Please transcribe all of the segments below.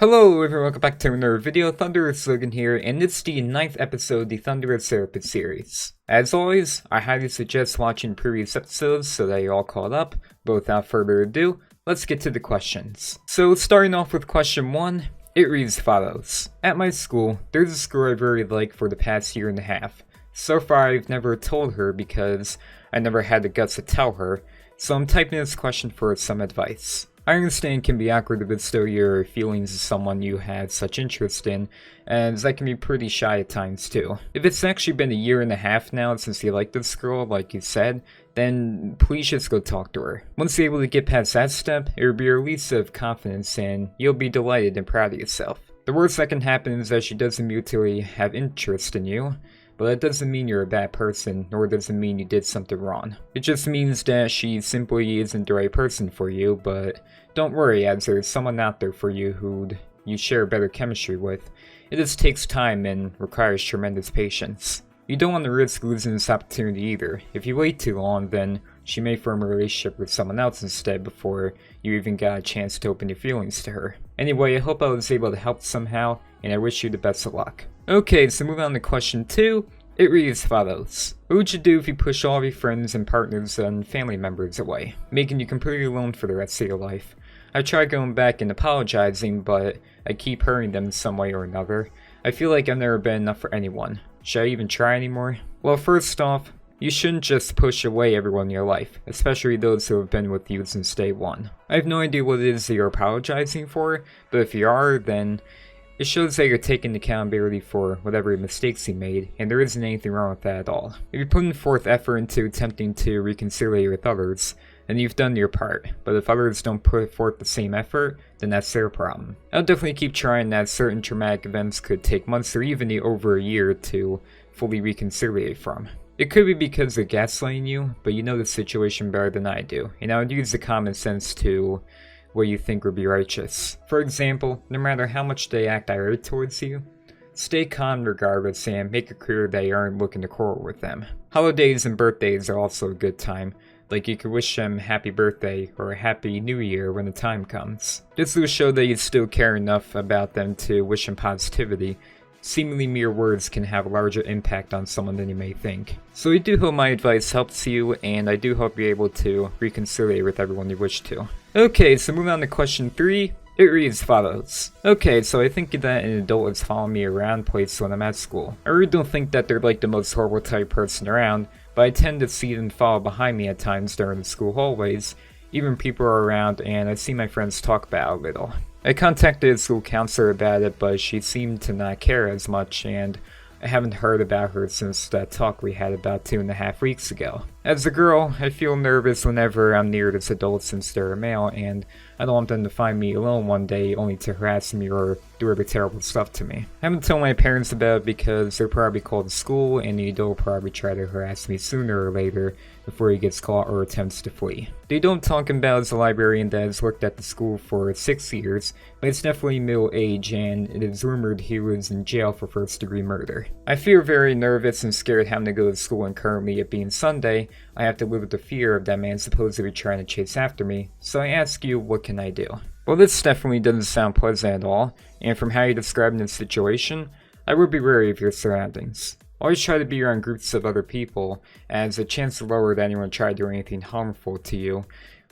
Hello everyone, welcome back to another video. Thunderous Logan here, and it's the 9th episode of the ThunderousTherapist series. As always, I highly suggest watching previous episodes so that you're all caught up, but without further ado, let's get to the questions. So starting off with question 1, it reads as follows. At my school, there's a girl I've really liked for the past year and a half. So far I've never told her because I never had the guts to tell her, so I'm typing this question for some advice. I understand it can be awkward to bestow your feelings to someone you had such interest in, as I can be pretty shy at times too. If it's actually been a year and a half now since you like this girl, like you said, then please just go talk to her. Once you're able to get past that step, it will be a release of confidence and you'll be delighted and proud of yourself. The worst that can happen is that she doesn't mutually have interest in you, but that doesn't mean you're a bad person, nor does it mean you did something wrong. It just means that she simply isn't the right person for you, but don't worry, as there's someone out there for you who you share better chemistry with. It just takes time and requires tremendous patience. You don't want to risk losing this opportunity either. If you wait too long, then she may form a relationship with someone else instead before you even got a chance to open your feelings to her. Anyway, I hope I was able to help somehow, and I wish you the best of luck. Okay, so moving on to question 2, it reads as follows. What would you do if you push all of your friends and partners and family members away, making you completely alone for the rest of your life? I tried going back and apologizing, but I keep hurting them in some way or another. I feel like I've never been enough for anyone. Should I even try anymore? Well, first off, you shouldn't just push away everyone in your life, especially those who have been with you since day one. I have no idea what it is that you're apologizing for, but if you are, then it shows that you're taking accountability for whatever mistakes you made, and there isn't anything wrong with that at all. If you're putting forth effort into attempting to reconcile with others, then you've done your part, but if others don't put forth the same effort, then that's their problem. I'll definitely keep trying, as certain traumatic events could take months or even over a year to fully reconcile from. It could be because they're gaslighting you, but you know the situation better than I do, and I would use the common sense to what you think would be righteous. For example, no matter how much they act irate towards you, stay calm regardless and make it clear that you aren't looking to quarrel with them. Holidays and birthdays are also a good time, like you could wish them happy birthday or a happy new year when the time comes. This will show that you still care enough about them to wish them positivity. Seemingly mere words can have a larger impact on someone than you may think. So I do hope my advice helps you, and I do hope you're able to reconcile with everyone you wish to. Okay, so moving on to question 3, it reads as follows. Okay, so I think that an adult is following me around place when I'm at school. I really don't think that they're like the most horrible type person around, but I tend to see them follow behind me at times during the school hallways. Even people are around, and I see my friends talk about it a little. I contacted a school counselor about it, but she seemed to not care as much, and I haven't heard about her since that talk we had about 2.5 weeks ago. As a girl, I feel nervous whenever I'm near this adult since they're a male, and I don't want them to find me alone one day only to harass me or do other terrible stuff to me. I haven't told my parents about it because they're probably called to school, and the adult will probably try to harass me sooner or later before he gets caught or attempts to flee. They don't talk about as a librarian that has worked at the school for 6 years, but it's definitely middle age, and it is rumored he was in jail for first-degree murder. I feel very nervous and scared having to go to school, and currently it being Sunday, I have to live with the fear of that man supposedly trying to chase after me, so I ask you, what can I do? Well, this definitely doesn't sound pleasant at all, and from how you're describing the situation, I would be wary of your surroundings. Always try to be around groups of other people, as the chance is lower that anyone try to do anything harmful to you,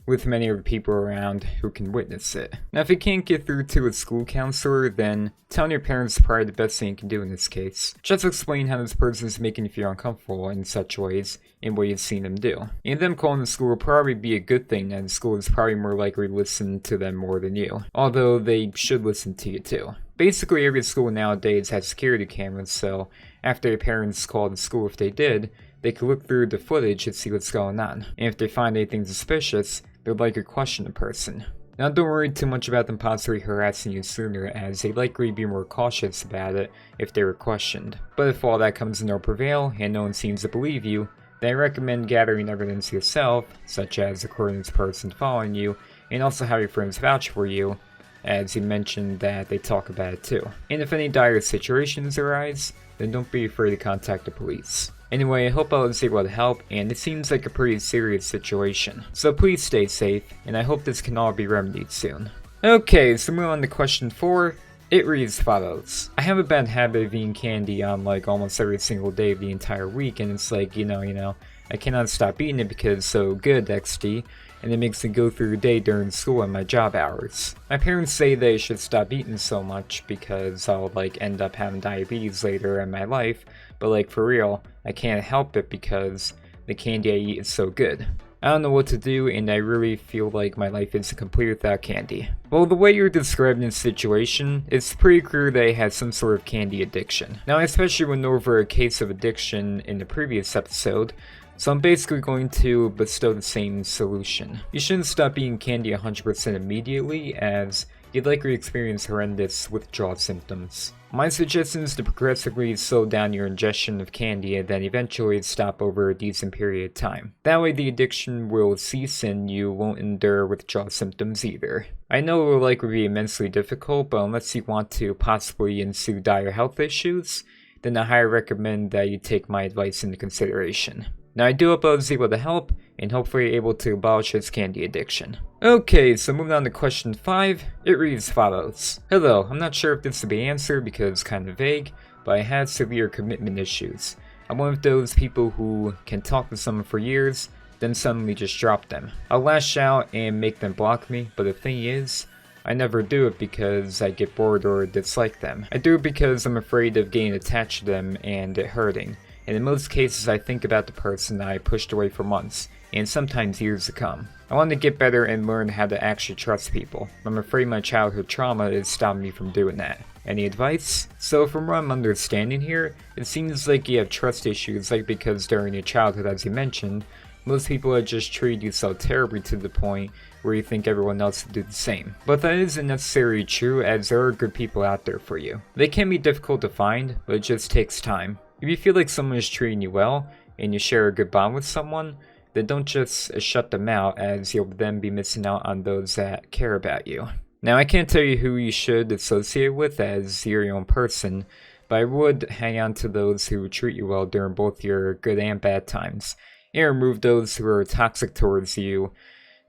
with many other people around who can witness it. Now, if you can't get through to a school counselor, then telling your parents is probably the best thing you can do in this case. Just explain how this person is making you feel uncomfortable in such ways in what you've seen them do. And them calling the school will probably be a good thing, and the school is probably more likely to listen to them more than you, although they should listen to you too. Basically, every school nowadays has security cameras, so after your parents call the school, if they did, they could look through the footage and see what's going on. And if they find anything suspicious, they'd likely question the person. Now, don't worry too much about them possibly harassing you sooner, as they'd likely be more cautious about it if they were questioned. But if all that comes to no prevail, and no one seems to believe you, then I recommend gathering evidence yourself, such as recording this person following you, and also have your friends vouch for you, as you mentioned that they talk about it too. And if any dire situations arise, then don't be afraid to contact the police. Anyway, I hope I was able to help, and it seems like a pretty serious situation. So please stay safe, and I hope this can all be remedied soon. Okay, so moving on to question 4, It reads follows. I have a bad habit of eating candy on like almost every single day of the entire week, and it's like, I cannot stop eating it because it's so good, XD, and it makes me go through the day during school and my job hours. My parents say they should stop eating so much because I'll like end up having diabetes later in my life, but like for real, I can't help it because the candy I eat is so good. I don't know what to do, and I really feel like my life isn't complete without candy. Well, the way you're describing the situation, it's pretty clear they had some sort of candy addiction. Now, I especially went over a case of addiction in the previous episode, so I'm basically going to bestow the same solution. You shouldn't stop eating candy 100% immediately, as you'd likely experience horrendous withdrawal symptoms. My suggestion is to progressively slow down your ingestion of candy and then eventually stop over a decent period of time. That way the addiction will cease and you won't endure withdrawal symptoms either. I know it will likely be immensely difficult, but unless you want to possibly ensue dire health issues, then I highly recommend that you take my advice into consideration. Now I do hope I was able to help, and hopefully able to abolish his candy addiction. Okay, so moving on to question 5, it reads follows. Hello, I'm not sure if this will be answered because it's kind of vague, but I have severe commitment issues. I'm one of those people who can talk to someone for years, then suddenly just drop them. I'll lash out and make them block me, but the thing is, I never do it because I get bored or dislike them. I do it because I'm afraid of getting attached to them and it hurting. And in most cases I think about the person I pushed away for months, and sometimes years to come. I want to get better and learn how to actually trust people. I'm afraid my childhood trauma is stopping me from doing that. Any advice? So from what I'm understanding here, it seems like you have trust issues, like because during your childhood, as you mentioned, most people have just treated you so terribly to the point where you think everyone else would do the same. But that isn't necessarily true, as there are good people out there for you. They can be difficult to find, but it just takes time. If you feel like someone is treating you well, and you share a good bond with someone, then don't just shut them out, as you'll then be missing out on those that care about you. Now, I can't tell you who you should associate with, as you're your own person, but I would hang on to those who treat you well during both your good and bad times, and remove those who are toxic towards you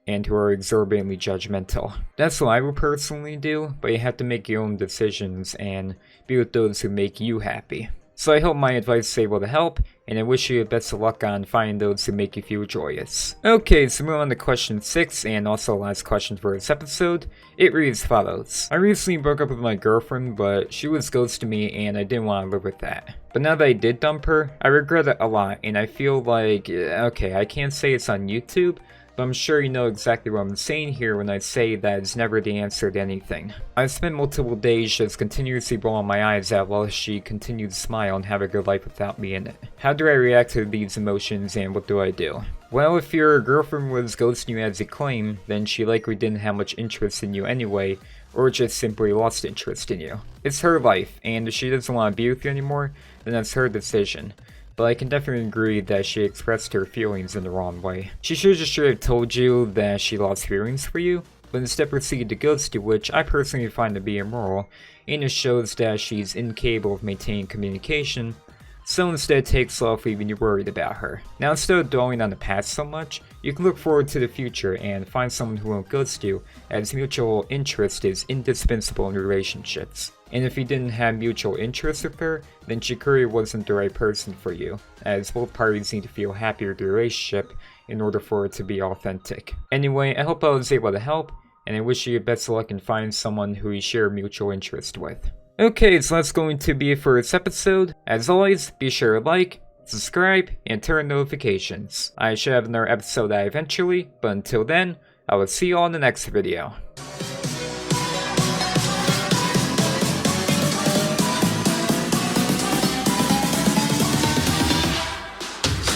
and who are exorbitantly judgmental. That's what I would personally do, but you have to make your own decisions and be with those who make you happy. So I hope my advice is able to help, and I wish you the best of luck on finding those who make you feel joyous. Okay, so moving on to question 6, and also last question for this episode. It reads follows. I recently broke up with my girlfriend, but she was ghosting me and I didn't want to live with that. But now that I did dump her, I regret it a lot, and I feel like, okay, I can't say it's on YouTube, but I'm sure you know exactly what I'm saying here when I say that it's never the answer to anything. I've spent multiple days just continuously rolling my eyes out while she continued to smile and have a good life without me in it. How do I react to these emotions, and what do I do? Well, if your girlfriend was ghosting you as you claim, then she likely didn't have much interest in you anyway, or just simply lost interest in you. It's her life, and if she doesn't want to be with you anymore, then that's her decision. But I can definitely agree that she expressed her feelings in the wrong way. She should just have told you that she lost feelings for you, but instead proceeded to ghost you, which I personally find to be immoral, and it shows that she's incapable of maintaining communication, so instead takes off leaving you worried about her. Now, instead of dwelling on the past so much, you can look forward to the future and find someone who won't ghost you, as mutual interest is indispensable in relationships. And if you didn't have mutual interest with her, then she clearly wasn't the right person for you, as both parties need to feel happy with the relationship in order for it to be authentic. Anyway, I hope I was able to help, and I wish you the best of luck in finding someone who you share mutual interest with. Okay, so that's going to be it for this episode. As always, be sure to like, subscribe, and turn notifications. I should have another episode out eventually, but until then, I will see you all in the next video.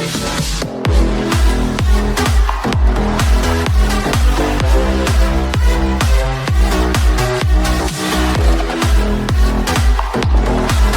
Thank you.